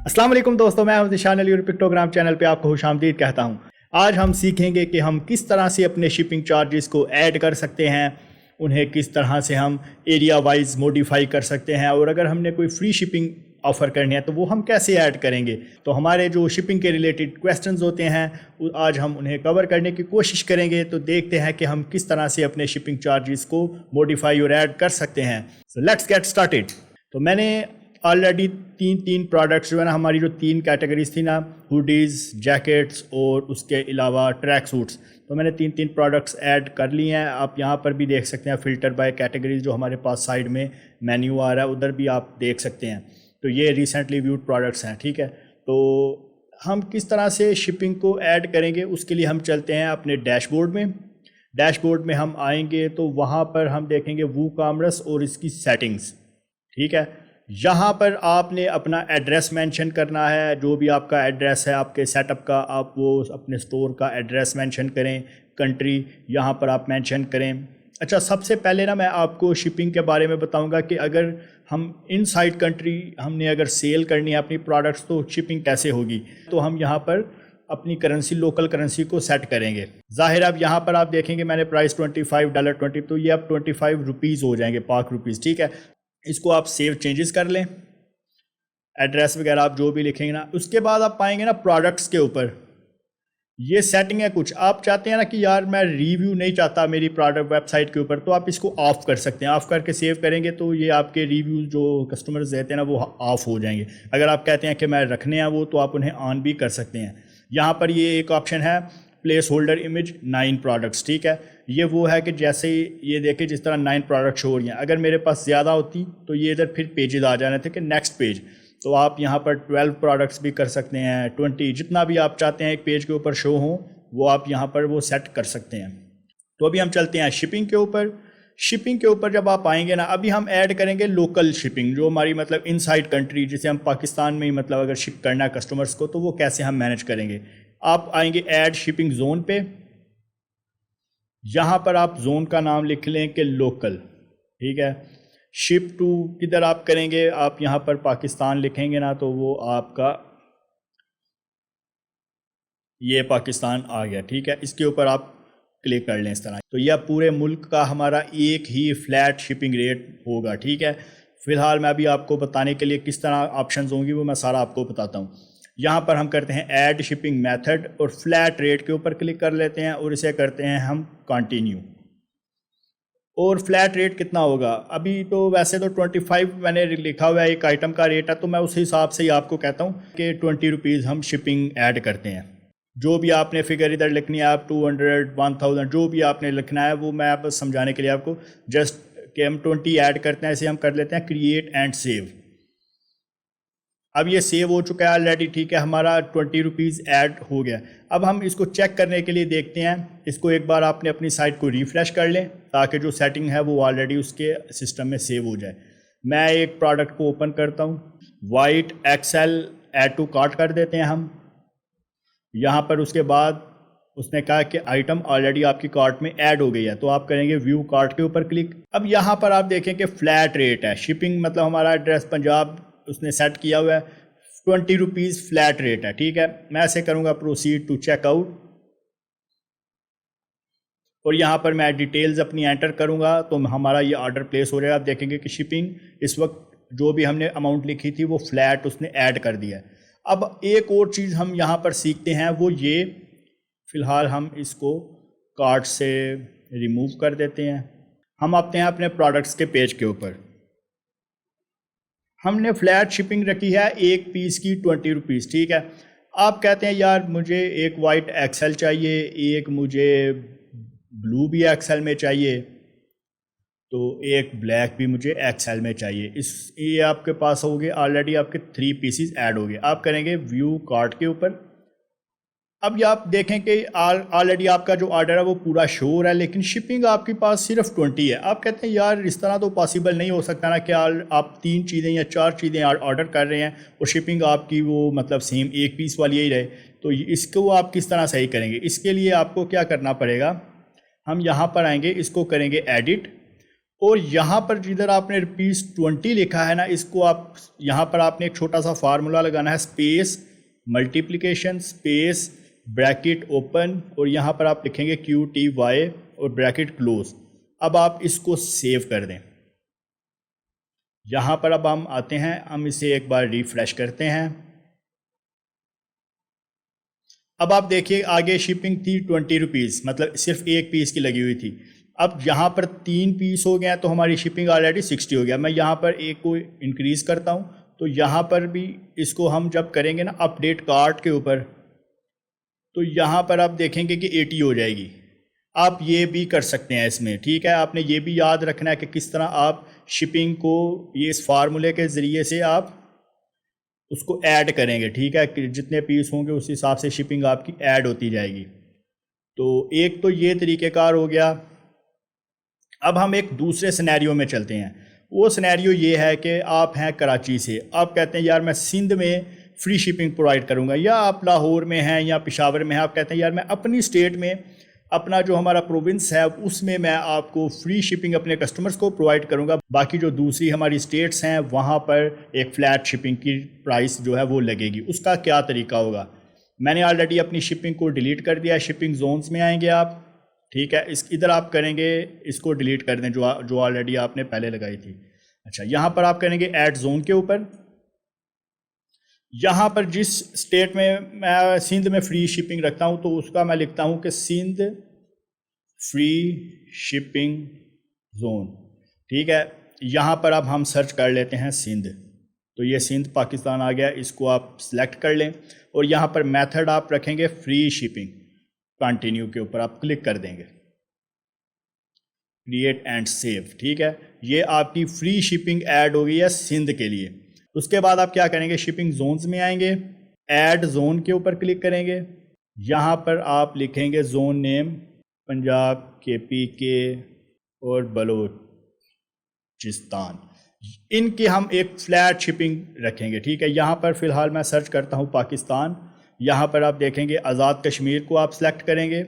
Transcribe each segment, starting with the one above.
अस्सलाम वालेकुम दोस्तों, मैं हूं निशान अली और पिक्टोग्राम चैनल पे आपको खुशामदीद कहता हूं। आज हम सीखेंगे कि हम किस तरह से अपने शिपिंग चार्जेस को ऐड कर सकते हैं, उन्हें किस तरह से हम एरिया वाइज मॉडिफाई कर सकते हैं, और अगर हमने कोई फ्री शिपिंग ऑफ़र करनी है तो वो हम कैसे ऐड करेंगे। तो हमारे जो शिपिंग के रिलेटेड क्वेश्चंस होते हैं आज हम उन्हें कवर करने की कोशिश करेंगे। तो देखते हैं कि हम किस तरह से अपने शिपिंग चार्जेस को मॉडिफाई और ऐड कर सकते हैं। So let's get started. तो मैंने ऑलरेडी तीन प्रोडक्ट्स जो है ना, हमारी जो 3 कैटेगरीज थी ना, हुडीज़, जैकेट्स और उसके अलावा ट्रैक सूट्स, तो मैंने 3 प्रोडक्ट्स ऐड कर लिए हैं। आप यहाँ पर भी देख सकते हैं फ़िल्टर बाय कैटेगरीज, जो हमारे पास साइड में मेन्यू आ रहा है उधर भी आप देख सकते हैं। तो ये रिसेंटली व्यूड प्रोडक्ट्स हैं, ठीक है। तो हम किस तरह से शिपिंग को ऐड करेंगे उसके लिए हम चलते हैं अपने डैशबोर्ड में। डैशबोर्ड में हम आएंगे तो वहाँ पर हम देखेंगे वूकॉमर्स और इसकी सेटिंग्स, ठीक है। यहाँ पर आपने अपना एड्रेस मेंशन करना है, जो भी आपका एड्रेस है आपके सेटअप का, आप वो अपने स्टोर का एड्रेस मेंशन करें। कंट्री यहाँ पर आप मेंशन करें। अच्छा, सबसे पहले ना मैं आपको शिपिंग के बारे में बताऊंगा कि अगर हम इनसाइड कंट्री हमने अगर सेल करनी है अपनी प्रोडक्ट्स तो शिपिंग कैसे होगी। तो हम यहाँ पर अपनी करेंसी, लोकल करेंसी को सेट करेंगे। ज़ाहिर अब यहाँ पर आप देखेंगे मैंने प्राइस $25.20, तो ये अब 25 रुपीज़ हो जाएंगे, पाक रुपीज़, ठीक है। इसको आप सेव चेंजेस कर लें, एड्रेस वगैरह आप जो भी लिखेंगे ना। उसके बाद आप पाएंगे ना प्रोडक्ट्स के ऊपर ये सेटिंग है कुछ। आप चाहते हैं ना कि यार मैं रिव्यू नहीं चाहता मेरी प्रोडक्ट वेबसाइट के ऊपर, तो आप इसको ऑफ़ कर सकते हैं। ऑफ़ करके सेव करेंगे तो ये आपके रिव्यूज़ जो कस्टमर्स देते हैं ना वो ऑफ़ हो जाएंगे। अगर आप कहते हैं कि मैं रखने हैं वो, तो आप उन्हें ऑन भी कर सकते हैं। यहाँ पर ये एक ऑप्शन है प्लेस होल्डर इमेज 9 प्रोडक्ट्स, ठीक है। ये वो है कि जैसे ये देखें जिस तरह 9 प्रोडक्ट्स हो रही हैं, अगर मेरे पास ज़्यादा होती तो ये इधर फिर पेजेस आ जाने थे कि नेक्स्ट पेज। तो आप यहाँ पर 12 प्रोडक्ट्स भी कर सकते हैं, 20, जितना भी आप चाहते हैं एक पेज के ऊपर शो हो वो आप यहाँ पर वो सेट कर सकते हैं। तो अभी हम चलते हैं शिपिंग के ऊपर। शिपिंग के ऊपर जब आप आएंगे ना, अभी हम ऐड करेंगे लोकल शिपिंग, जो हमारी मतलब इनसाइड कंट्री, जिसे हम पाकिस्तान में ही मतलब अगर शिप करना है कस्टमर्स को, तो वो कैसे हम मैनेज करेंगे। आप आएंगे ऐड शिपिंग जोन पे। यहाँ पर आप जोन का नाम लिख लें कि लोकल, ठीक है। शिप टू किधर आप करेंगे, आप यहाँ पर पाकिस्तान लिखेंगे ना तो वो आपका ये पाकिस्तान आ गया, ठीक है। इसके ऊपर आप क्लिक कर लें इस तरह। तो यह पूरे मुल्क का हमारा एक ही फ्लैट शिपिंग रेट होगा, ठीक है। फ़िलहाल मैं अभी आपको बताने के लिए किस तरह ऑप्शंस होंगी वो मैं सारा आपको बताता हूँ। यहाँ पर हम करते हैं ऐड शिपिंग मेथड और फ्लैट रेट के ऊपर क्लिक कर लेते हैं और इसे करते हैं हम कंटिन्यू। और फ्लैट रेट कितना होगा, अभी तो वैसे तो 25 मैंने लिखा हुआ है एक आइटम का रेट है, तो मैं उस हिसाब से ही आपको कहता हूँ कि 20 रुपीज़ हम शिपिंग ऐड करते हैं। जो भी आपने फिगर इधर लिखनी है, आप 200, 1000 जो भी आपने लिखना है वो मैं आप समझाने के लिए आपको जस्ट कि हम 20 ऐड करते हैं। ऐसे हम कर लेते हैं क्रिएट एंड सेव। अब ये सेव हो चुका है ऑलरेडी, ठीक है। हमारा 20 रुपीज़ ऐड हो गया। अब हम इसको चेक करने के लिए देखते हैं। इसको एक बार आपने अपनी साइट को रिफ़्रेश कर लें ताकि जो सेटिंग है वो ऑलरेडी उसके सिस्टम में सेव हो जाए। मैं एक प्रोडक्ट को ओपन करता हूँ, white XL add to cart कर देते हैं हम यहाँ पर। उसके बाद उसने कहा कि आइटम ऑलरेडी आपकी कार्ट में ऐड हो गई है, तो आप करेंगे व्यू कार्ट के ऊपर क्लिक। अब यहाँ पर आप देखें कि फ्लैट रेट है शिपिंग, मतलब हमारा एड्रेस पंजाब उसने सेट किया हुआ है, 20 रुपीज़ फ्लैट रेट है, ठीक है। मैं ऐसे करूँगा प्रोसीड टू चेकआउट और यहाँ पर मैं डिटेल्स अपनी एंटर करूँगा तो हमारा ये ऑर्डर प्लेस हो जाएगा। आप देखेंगे कि शिपिंग इस वक्त जो भी हमने अमाउंट लिखी थी वो फ्लैट उसने ऐड कर दिया है। अब एक और चीज़ हम यहाँ पर सीखते हैं वो ये, फ़िलहाल हम इसको कार्ट से रिमूव कर देते हैं। हम आते हैं अपने प्रोडक्ट्स के पेज के ऊपर। हमने फ्लैट शिपिंग रखी है एक पीस की 20 रुपीज़, ठीक है। आप कहते हैं यार मुझे एक वाइट एक्सेल चाहिए, एक मुझे ब्लू भी एक्सेल में चाहिए, तो एक ब्लैक भी मुझे एक्सेल में चाहिए। ये आपके पास हो गए ऑलरेडी, आपके 3 पीसीज ऐड हो गए। आप करेंगे व्यू कार्ट के ऊपर। अब ये आप देखें कि ऑलरेडी आपका जो ऑर्डर है वो पूरा शो हो रहा है, लेकिन शिपिंग आपके पास सिर्फ 20 है। आप कहते हैं यार इस तरह तो पॉसिबल नहीं हो सकता ना कि आप 3 चीज़ें या 4 चीज़ें ऑर्डर कर रहे हैं और शिपिंग आपकी वो मतलब सेम एक पीस वाली ही रहे, तो इसको आप किस तरह सही करेंगे। इसके लिए आपको क्या करना पड़ेगा, हम यहाँ पर आएंगे, इसको करेंगे एडिट और यहाँ पर जिधर आपने ₹20 लिखा है ना, इसको आप यहाँ पर आपने एक छोटा सा फार्मूला लगाना है, space multiplication space bracket open, और यहाँ पर आप लिखेंगे QTY और ब्रैकेट क्लोज। अब आप इसको सेव कर दें। यहाँ पर अब हम आते हैं, हम इसे एक बार रिफ्रेश करते हैं। अब आप देखिए आगे शिपिंग थी ₹20, मतलब सिर्फ एक पीस की लगी हुई थी। अब यहाँ पर 3 पीस हो गया तो हमारी शिपिंग ऑलरेडी 60 हो गया। मैं यहाँ पर एक को इंक्रीज़ करता हूँ, तो यहाँ पर भी इसको हम जब करेंगे ना अपडेट कार्ट के ऊपर, तो यहाँ पर आप देखेंगे कि 80 हो जाएगी। आप ये भी कर सकते हैं इसमें, ठीक है। आपने ये भी याद रखना है कि किस तरह आप शिपिंग को ये इस फार्मूले के ज़रिए से आप उसको ऐड करेंगे, ठीक है। कि जितने पीस होंगे उस हिसाब से शिपिंग आपकी ऐड होती जाएगी। तो एक तो ये तरीक़ेकार हो गया। अब हम एक दूसरे सिनेरियो में चलते हैं। वो सिनेरियो ये है कि आप हैं कराची से, आप कहते हैं यार मैं सिंध में फ्री शिपिंग प्रोवाइड करूंगा, या आप लाहौर में हैं या पेशावर में हैं, आप कहते हैं यार मैं अपनी स्टेट में, अपना जो हमारा प्रोविंस है उसमें मैं आपको फ्री शिपिंग अपने कस्टमर्स को प्रोवाइड करूंगा, बाकी जो दूसरी हमारी स्टेट्स हैं वहाँ पर एक फ़्लैट शिपिंग की प्राइस जो है वो लगेगी। उसका क्या तरीका होगा? मैंने ऑलरेडी अपनी शिपिंग को डिलीट कर दिया है। शिपिंग जोन्स में आएंगे आप, ठीक है। इस इधर आप करेंगे, इसको डिलीट कर दें जो ऑलरेडी आपने पहले लगाई थी। अच्छा, यहाँ पर आप करेंगे ऐड जोन के ऊपर। यहाँ पर जिस स्टेट में मैं सिंध में फ्री शिपिंग रखता हूँ तो उसका मैं लिखता हूँ कि सिंध फ्री शिपिंग जोन, ठीक है। यहाँ पर अब हम सर्च कर लेते हैं सिंध, तो ये सिंध पाकिस्तान आ गया। इसको आप सिलेक्ट कर लें और यहाँ पर मेथड आप रखेंगे फ्री शिपिंग, कंटिन्यू के ऊपर आप क्लिक कर देंगे, क्रिएट एंड सेव, ठीक है। ये आपकी फ्री शिपिंग ऐड हो गई है सिंध के लिए। उसके बाद आप क्या करेंगे, शिपिंग जोन्स में आएंगे, ऐड जोन के ऊपर क्लिक करेंगे। यहाँ पर आप लिखेंगे जोन नेम पंजाब, KPK और बलोचिस्तान। इनकी हम एक फ्लैट शिपिंग रखेंगे, ठीक है। यहाँ पर फ़िलहाल मैं सर्च करता हूँ पाकिस्तान। यहाँ पर आप देखेंगे आज़ाद कश्मीर को आप सेलेक्ट करेंगे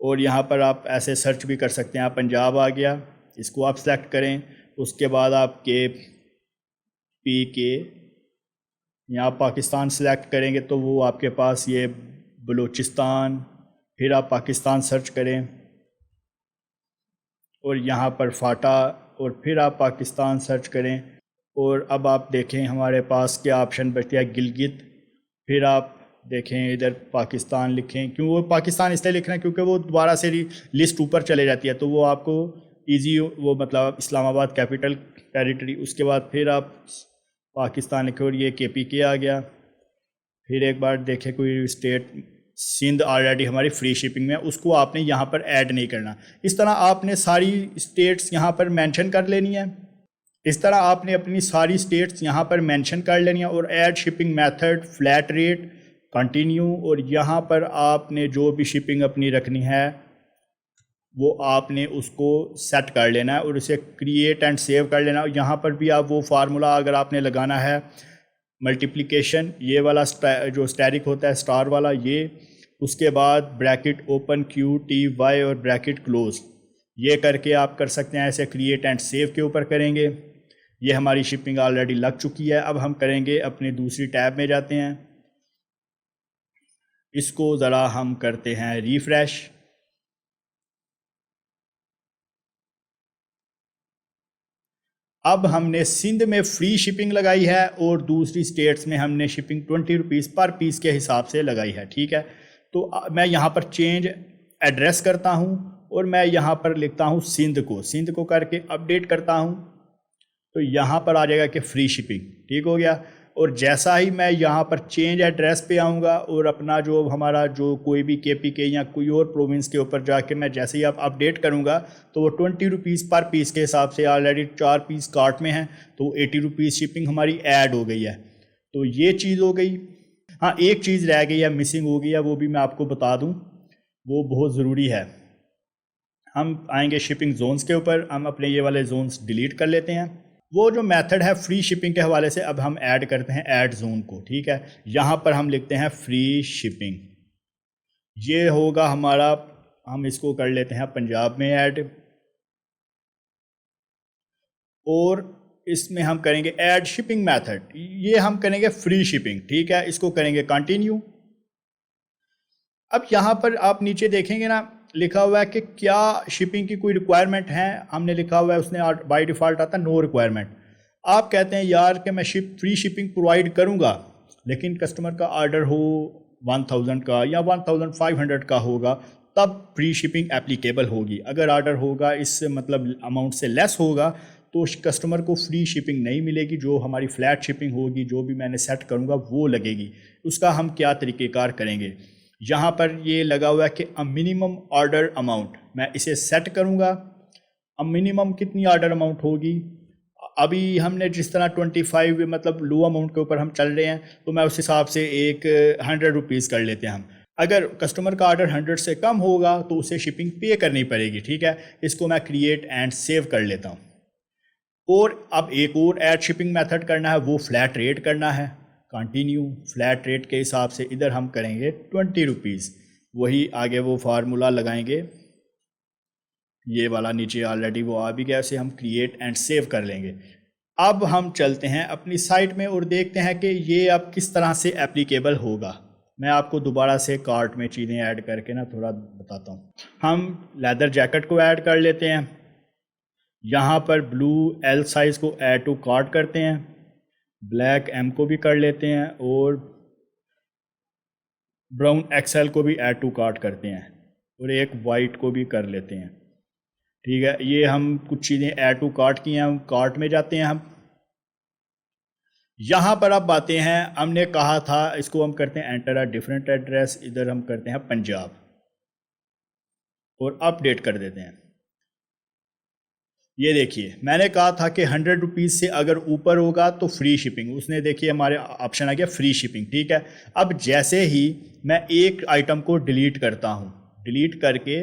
और यहाँ पर आप ऐसे सर्च भी कर सकते हैं। आप पंजाब आ गया, इसको आप सेलेक्ट करें। उसके बाद आप KPK, यहाँ पाकिस्तान सेलेक्ट करेंगे तो वो आपके पास ये बलूचिस्तान, फिर आप पाकिस्तान सर्च करें और यहाँ पर फाटा, और फिर आप पाकिस्तान सर्च करें। और अब आप देखें हमारे पास क्या ऑप्शन बचती है, गिलगित। फिर आप देखें इधर पाकिस्तान लिखें, क्यों वो पाकिस्तान इसलिए लिख रहे हैं क्योंकि वो दोबारा से लिस्ट ऊपर चले जाती है, तो वो आपको इजी, वो मतलब इस्लामाबाद कैपिटल टेरिटरी। उसके बाद फिर आप पाकिस्तान लिखे और ये KPK आ गया। फिर एक बार देखें कोई स्टेट, सिंध ऑलरेडी हमारी फ्री शिपिंग में, उसको आपने यहाँ पर ऐड नहीं करना। इस तरह आपने सारी स्टेट्स यहाँ पर मेंशन कर लेनी है। इस तरह आपने अपनी सारी स्टेट्स यहाँ पर मेंशन कर लेनी है और add shipping method, flat rate, continue, और यहाँ पर आपने जो भी शिपिंग अपनी रखनी है वो आपने उसको सेट कर लेना है और उसे क्रिएट एंड सेव कर लेना है। यहाँ पर भी आप वो फार्मूला अगर आपने लगाना है मल्टीप्लिकेशन, ये वाला जो स्टैरिक होता है स्टार वाला, ये, उसके बाद ब्रैकेट ओपन QTY और ब्रैकेट क्लोज, ये करके आप कर सकते हैं। ऐसे क्रिएट एंड सेव के ऊपर करेंगे। ये हमारी शिपिंग ऑलरेडी लग चुकी है। अब हम करेंगे अपनी दूसरी टैब में जाते हैं, इसको ज़रा हम करते हैं रिफ्रेश। अब हमने सिंध में फ्री शिपिंग लगाई है और दूसरी स्टेट्स में हमने शिपिंग ₹20 पर पीस के हिसाब से लगाई है, ठीक है। तो मैं यहाँ पर चेंज एड्रेस करता हूँ और मैं यहाँ पर लिखता हूँ सिंध को करके अपडेट करता हूँ, तो यहाँ पर आ जाएगा कि फ्री शिपिंग, ठीक हो गया। और जैसा ही मैं यहाँ पर चेंज एड्रेस पे आऊँगा और अपना जो हमारा जो कोई भी KPK या कोई और प्रोविंस के ऊपर जाके मैं जैसे ही आप अपडेट करूँगा तो वो ₹20 पर पीस के हिसाब से, ऑलरेडी 4 पीस कार्ट में हैं तो ₹80 शिपिंग हमारी ऐड हो गई है। तो ये चीज़ हो गई। हाँ, एक चीज़ रह गई है, मिसिंग हो गई है, वो भी मैं आपको बता दूँ, वो बहुत ज़रूरी है। हम आएंगे शिपिंग जोन्स के ऊपर, हम अपने ये वाले जोन्स डिलीट कर लेते हैं। वो जो मेथड है फ्री शिपिंग के हवाले से, अब हम ऐड करते हैं ऐड जोन को, ठीक है। यहाँ पर हम लिखते हैं फ्री शिपिंग, ये होगा हमारा, हम इसको कर लेते हैं पंजाब में ऐड। और इसमें हम करेंगे ऐड शिपिंग मेथड, ये हम करेंगे फ्री शिपिंग, ठीक है। इसको करेंगे कंटिन्यू। अब यहाँ पर आप नीचे देखेंगे ना, लिखा हुआ है कि क्या शिपिंग की कोई रिक्वायरमेंट है, हमने लिखा हुआ है उसने बाय डिफ़ॉल्ट आता है नो रिक्वायरमेंट। आप कहते हैं यार कि मैं फ्री शिपिंग प्रोवाइड करूँगा, लेकिन कस्टमर का ऑर्डर हो 1000 का या 1500 का होगा, तब फ्री शिपिंग एप्लीकेबल होगी। अगर ऑर्डर होगा इससे मतलब अमाउंट से लेस होगा तो कस्टमर को फ्री शिपिंग नहीं मिलेगी, जो हमारी फ्लैट शिपिंग होगी, जो भी मैंने सेट करूँगा वो लगेगी। उसका हम क्या तरीक़ेकार करेंगे, यहाँ पर ये लगा हुआ है कि मिनिमम ऑर्डर अमाउंट, मैं इसे सेट करूँगा। मिनिमम कितनी ऑर्डर अमाउंट होगी, अभी हमने जिस तरह 25 मतलब लो अमाउंट के ऊपर हम चल रहे हैं, तो मैं उस हिसाब से एक 100 रुपीज़ कर लेते हैं हम। अगर कस्टमर का ऑर्डर 100 से कम होगा तो उसे शिपिंग पे करनी पड़ेगी, ठीक है। इसको मैं क्रिएट एंड सेव कर लेता हूँ। और अब एक और ऐड शिपिंग मेथड करना है, वो फ्लैट रेट करना है। कंटिन्यू, फ्लैट रेट के हिसाब से इधर हम करेंगे 20 रुपीज़, वही आगे वो फार्मूला लगाएंगे, ये वाला नीचे ऑलरेडी वो आ भी गया, इसे हम क्रिएट एंड सेव कर लेंगे। अब हम चलते हैं अपनी साइट में और देखते हैं कि ये अब किस तरह से एप्लीकेबल होगा। मैं आपको दोबारा से कार्ट में चीज़ें ऐड करके ना थोड़ा बताता हूँ। हम लेदर जैकेट को ऐड कर लेते हैं, यहाँ पर ब्लू एल साइज़ को ऐड टू कार्ट करते हैं, ब्लैक एम को भी कर लेते हैं और ब्राउन एक्सएल को भी ऐड टू कार्ट करते हैं और एक वाइट को भी कर लेते हैं, ठीक है। ये हम कुछ चीज़ें ऐड टू कार्ट की हैं, हम कार्ट में जाते हैं। हम यहाँ पर अब आते हैं, हमने कहा था इसको हम करते हैं एंटर अ डिफरेंट एड्रेस, इधर हम करते हैं पंजाब और अपडेट कर देते हैं। ये देखिए मैंने कहा था कि 100 रुपीज़ से अगर ऊपर होगा तो फ्री शिपिंग, उसने देखिए हमारे ऑप्शन आ गया फ्री शिपिंग, ठीक है। अब जैसे ही मैं एक आइटम को डिलीट करता हूँ, डिलीट करके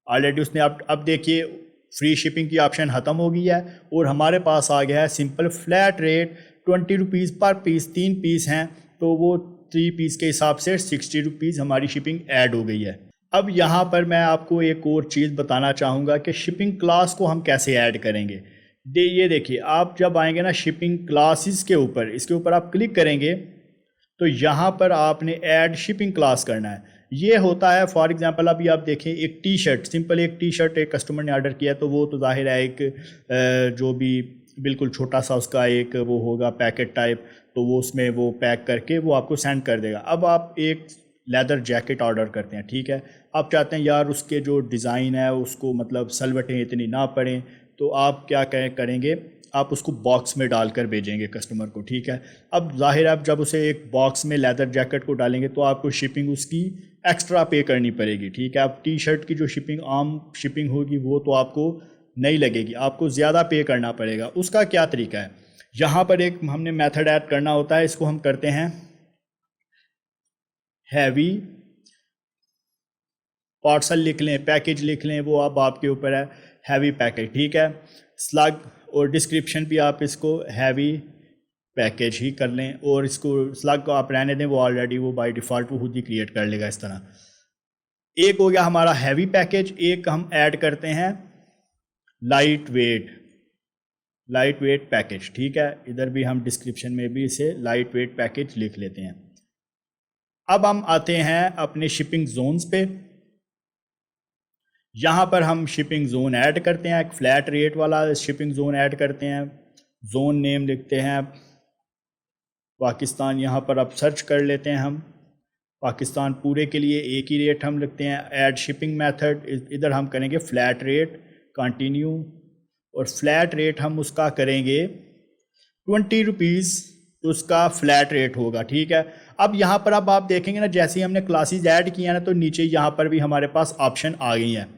ऑलरेडी उसने अब देखिए फ्री शिपिंग की ऑप्शन ख़त्म हो गई है और हमारे पास आ गया है सिंपल फ्लैट रेट 20 रुपीज़ पर पीस। 3 पीस हैं तो वो 3 पीस के हिसाब से 60 रुपीज़ हमारी शिपिंग ऐड हो गई है। अब यहाँ पर मैं आपको एक और चीज़ बताना चाहूँगा कि शिपिंग क्लास को हम कैसे ऐड करेंगे। ये देखिए आप जब आएंगे ना शिपिंग क्लासेस के ऊपर, इसके ऊपर आप क्लिक करेंगे तो यहाँ पर आपने ऐड शिपिंग क्लास करना है। ये होता है फॉर एग्जांपल अभी आप देखें एक टी शर्ट, सिंपल एक टी शर्ट एक कस्टमर ने ऑर्डर किया, तो वो तो जाहिर है एक जो भी बिल्कुल छोटा सा उसका एक वो होगा पैकेट टाइप, तो वो उसमें वो पैक करके वो आपको सेंड कर देगा। अब आप एक लेदर जैकेट ऑर्डर करते हैं, ठीक है। आप चाहते हैं यार उसके जो डिज़ाइन है उसको मतलब सलवटें इतनी ना पड़ें, तो आप क्या करेंगे, आप उसको बॉक्स में डालकर भेजेंगे कस्टमर को, ठीक है। अब जाहिर आप जब उसे एक बॉक्स में लेदर जैकेट को डालेंगे तो आपको शिपिंग उसकी एक्स्ट्रा पे करनी पड़ेगी, ठीक है। अब टी शर्ट की जो शिपिंग आम शिपिंग होगी वो तो आपको नहीं लगेगी, आपको ज़्यादा पे करना पड़ेगा। उसका क्या तरीका है, यहाँ पर एक हमने मेथड ऐड करना होता है, इसको हम करते हैं हैवी पार्सल लिख लें, पैकेज लिख लें, वो अब आपके ऊपर है, हैवी पैकेज, ठीक है। स्लग और डिस्क्रिप्शन भी आप इसको हैवी पैकेज ही कर लें और इसको स्लग को आप रहने दें, वो ऑलरेडी वो बाय डिफ़ॉल्ट वो खुद ही क्रिएट कर लेगा इस तरह। एक हो गया हमारा हैवी पैकेज, एक हम ऐड करते हैं लाइट वेट पैकेज, ठीक है। इधर भी हम डिस्क्रिप्शन में भी इसे लाइट वेट पैकेज लिख लेते हैं। अब हम आते हैं अपने शिपिंग जोन्स पे, यहाँ पर हम शिपिंग जोन ऐड करते हैं, एक फ्लैट रेट वाला शिपिंग जोन ऐड करते हैं। जोन नेम लिखते हैं पाकिस्तान, यहाँ पर अब सर्च कर लेते हैं हम पाकिस्तान, पूरे के लिए एक ही रेट हम लिखते हैं। ऐड शिपिंग मेथड, इधर हम करेंगे फ्लैट रेट, कंटिन्यू, और फ्लैट रेट हम उसका करेंगे 20 रुपीज़, उसका फ्लैट रेट होगा, ठीक है। अब यहाँ पर अब आप देखेंगे ना, जैसे ही हमने क्लासेस ऐड किया ना तो नीचे यहाँ पर भी हमारे पास ऑप्शन आ गई हैं।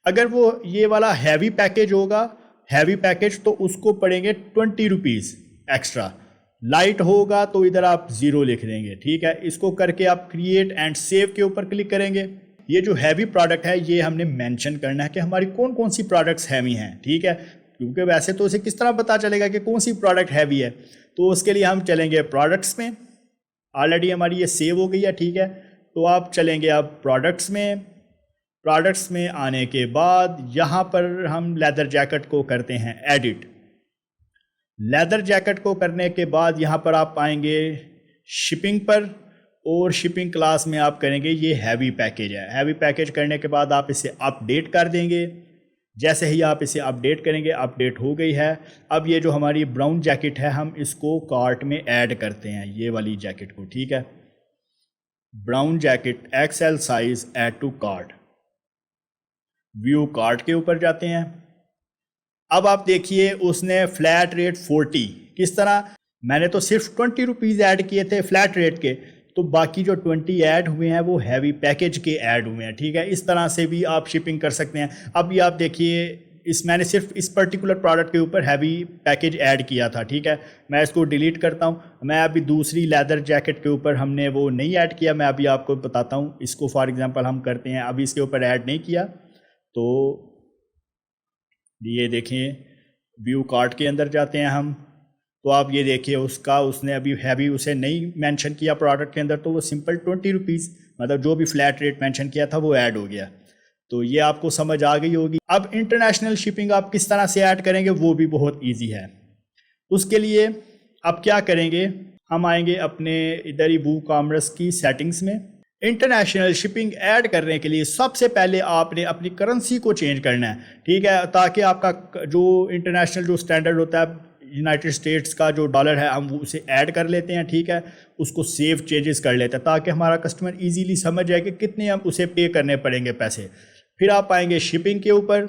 अगर वो ये वाला हैवी पैकेज होगा, हैवी पैकेज, तो उसको पड़ेंगे 20 रुपीज़ एक्स्ट्रा। लाइट होगा तो इधर आप 0 लिख देंगे, ठीक है। इसको करके आप क्रिएट एंड सेव के ऊपर क्लिक करेंगे। ये जो हैवी प्रोडक्ट है ये हमने मेंशन करना है कि हमारी कौन कौन सी प्रोडक्ट्स हैवी हैं, ठीक है, क्योंकि वैसे तो उसे किस तरह पता चलेगा कि कौन सी प्रोडक्ट हैवी है। तो उसके लिए हम चलेंगे प्रोडक्ट्स में, ऑलरेडी हमारी ये सेव हो गई है, ठीक है। तो आप चलेंगे अब प्रोडक्ट्स में, प्रोडक्ट्स में आने के बाद यहाँ पर हम लेदर जैकेट को करते हैं एडिट। लेदर जैकेट को करने के बाद यहाँ पर आप पाएंगे शिपिंग पर, और शिपिंग क्लास में आप करेंगे ये हैवी पैकेज है। हैवी पैकेज करने के बाद आप इसे अपडेट कर देंगे। जैसे ही आप इसे अपडेट करेंगे, अपडेट हो गई है। अब ये जो हमारी ब्राउन जैकेट है हम इसको कार्ट में ऐड करते हैं, ये वाली जैकेट को, ठीक है। Brown jacket XL size add to cart, view cart के ऊपर जाते हैं। अब आप देखिए उसने फ्लैट रेट 40, किस तरह, मैंने तो सिर्फ 20 रुपीज़ ऐड किए थे फ्लैट रेट के, तो बाकी जो 20 ऐड हुए हैं वो हैवी पैकेज के ऐड हुए हैं, ठीक है। इस तरह से भी आप शिपिंग कर सकते हैं। अब ये आप देखिए मैंने सिर्फ इस पर्टिकुलर प्रोडक्ट के ऊपर हैवी पैकेज ऐड किया था, ठीक है। मैं इसको डिलीट करता हूँ। मैं अभी दूसरी लेदर जैकेट के ऊपर हमने वो नहीं ऐड किया, मैं अभी आपको बताता हूँ। इसको फॉर एग्जांपल हम करते हैं, अभी इसके ऊपर ऐड नहीं किया, तो ये देखें व्यू कार्ट के अंदर जाते हैं हम, तो आप ये देखिए उसने अभी हैवी उसे नहीं मेंशन किया प्रोडक्ट के अंदर, तो वो सिंपल 20 रुपीज़, मतलब जो भी फ्लैट रेट मेंशन किया था वो ऐड हो गया। तो ये आपको समझ आ गई होगी। अब इंटरनेशनल शिपिंग आप किस तरह से ऐड करेंगे वो भी बहुत ईजी है। उसके लिए आप क्या करेंगे, हम आएंगे अपने इधर ही वू कॉमर्स की सेटिंग्स में। इंटरनेशनल शिपिंग ऐड करने के लिए सबसे पहले आपने अपनी करेंसी को चेंज करना है, ठीक है, ताकि आपका जो इंटरनेशनल जो स्टैंडर्ड होता है यूनाइटेड स्टेट्स का जो डॉलर है हम उसे ऐड कर लेते हैं, ठीक है। उसको सेव चेंजेस कर लेते हैं ताकि हमारा कस्टमर इजीली समझ जाए कि कितने हम उसे पे करने पड़ेंगे पैसे। फिर आप आएंगे शिपिंग के ऊपर,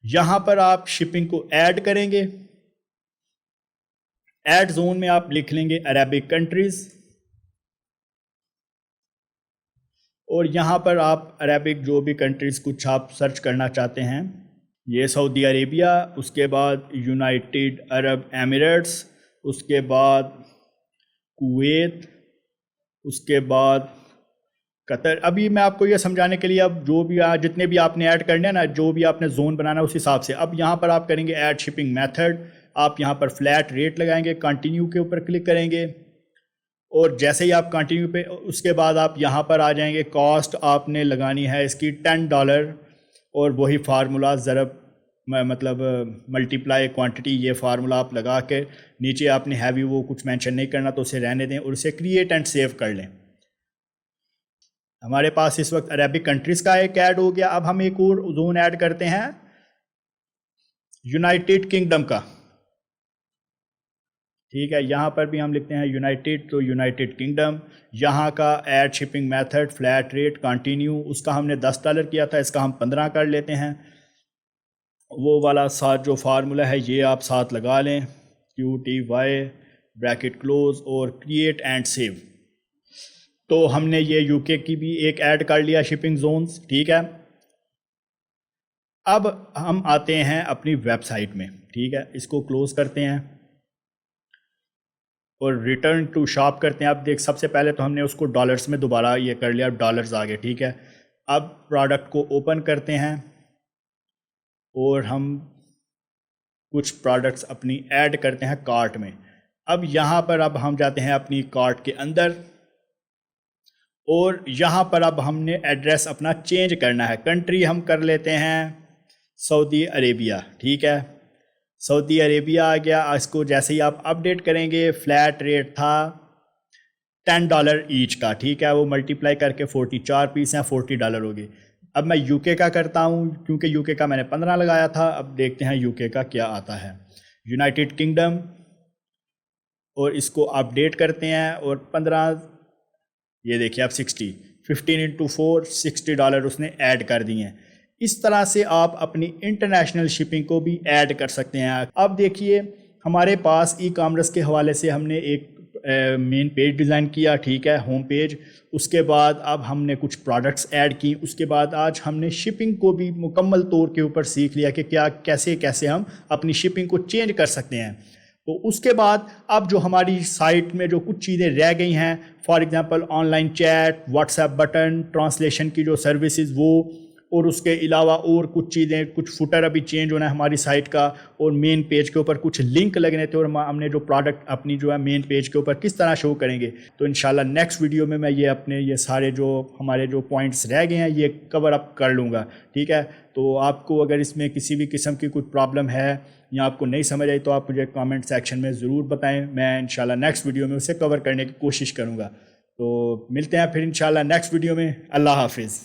यहाँ पर आप शिपिंग को ऐड करेंगे। ऐड जोन में आप लिख लेंगे अरेबिक कंट्रीज़, और यहाँ पर आप अरेबिक जो भी कंट्रीज़ कुछ आप सर्च करना चाहते हैं, ये सऊदी अरेबिया, उसके बाद यूनाइटेड अरब एमिरेट्स, उसके बाद कुवैत, उसके बाद कतर। अभी मैं आपको ये समझाने के लिए, अब जो भी जितने भी आपने ऐड करने हैं ना, जो भी आपने जोन बनाना है उस हिसाब से। अब यहाँ पर आप करेंगे ऐड शिपिंग मेथड, आप यहाँ पर फ्लैट रेट लगाएंगे, कंटिन्यू के ऊपर क्लिक करेंगे, और जैसे ही आप कंटिन्यू पे, उसके बाद आप यहाँ पर आ जाएंगे। कॉस्ट आपने लगानी है इसकी $10, और वही फार्मूला ज़रब मतलब मल्टीप्लाई क्वांटिटी, ये फार्मूला आप लगा के नीचे आपने हैवी वो कुछ मेंशन नहीं करना, तो उसे रहने दें और उसे क्रिएट एंड सेव कर लें। हमारे पास इस वक्त अरेबिक कंट्रीज़ का एक ऐड हो गया। अब हम एक और जोन ऐड करते हैं यूनाइटेड किंगडम का, ठीक है। यहाँ पर भी हम लिखते हैं यूनाइटेड, तो यूनाइटेड किंगडम, यहाँ का add shipping method flat rate continue, उसका हमने $10 किया था, इसका हम 15 कर लेते हैं। वो वाला साथ जो फार्मूला है ये आप साथ लगा लें, QTY ब्रैकेट क्लोज और क्रिएट एंड सेव। तो हमने ये यूके की भी एक ऐड कर लिया शिपिंग जोन्स, ठीक है। अब हम आते हैं अपनी वेबसाइट में, ठीक है। इसको क्लोज करते हैं और रिटर्न टू शॉप करते हैं। अब देख, सबसे पहले तो हमने उसको डॉलर्स में दोबारा ये कर लिया, अब डॉलर्स आ गए, ठीक है। अब प्रोडक्ट को ओपन करते हैं और हम कुछ प्रोडक्ट्स अपनी ऐड करते हैं कार्ट में। अब यहाँ पर अब हम जाते हैं अपनी कार्ट के अंदर, और यहाँ पर अब हमने एड्रेस अपना चेंज करना है। कंट्री हम कर लेते हैं सऊदी अरेबिया, ठीक है। सऊदी अरेबिया आ गया। इसको जैसे ही आप अपडेट करेंगे, फ्लैट रेट था $10 ईच का, ठीक है। वो मल्टीप्लाई करके 44 पीस हैं, $40 हो गए। अब मैं यूके का करता हूँ क्योंकि यूके का मैंने 15 लगाया था। अब देखते हैं यूके का क्या आता है। यूनाइटेड किंगडम, और इसको अपडेट करते हैं, और 15, ये देखिए आप 15 इंटू 4 $60 उसने ऐड कर दिए हैं। इस तरह से आप अपनी इंटरनेशनल शिपिंग को भी ऐड कर सकते हैं। अब देखिए हमारे पास ई कॉमर्स के हवाले से हमने एक मेन पेज डिज़ाइन किया, ठीक है, होम पेज। उसके बाद अब हमने कुछ प्रोडक्ट्स ऐड की। उसके बाद आज हमने शिपिंग को भी मुकम्मल तौर के ऊपर सीख लिया कि क्या कैसे कैसे हम अपनी शिपिंग को चेंज कर सकते हैं। तो उसके बाद अब जो हमारी साइट में जो कुछ चीज़ें रह गई हैं, for example online chat, WhatsApp button, translation की जो सर्विसेज, वो और उसके अलावा और कुछ चीज़ें, कुछ फुटर अभी चेंज होना है हमारी साइट का, और मेन पेज के ऊपर कुछ लिंक लगने थे, और हमने जो प्रोडक्ट अपनी जो है मेन पेज के ऊपर किस तरह शो करेंगे। तो इंशाल्लाह नेक्स्ट वीडियो में मैं ये अपने ये सारे जो हमारे जो पॉइंट्स रह गए हैं ये कवर अप कर लूँगा, ठीक है। तो आपको अगर इसमें किसी भी किस्म की कोई प्रॉब्लम है या आपको नहीं समझ आई तो आप मुझे कमेंट सेक्शन में ज़रूर बताएं, मैं इंशाल्लाह नेक्स्ट वीडियो में उसे कवर करने की कोशिश करूँगा। तो मिलते हैं फिर इंशाल्लाह नेक्स्ट वीडियो में। अल्लाह हाफिज़।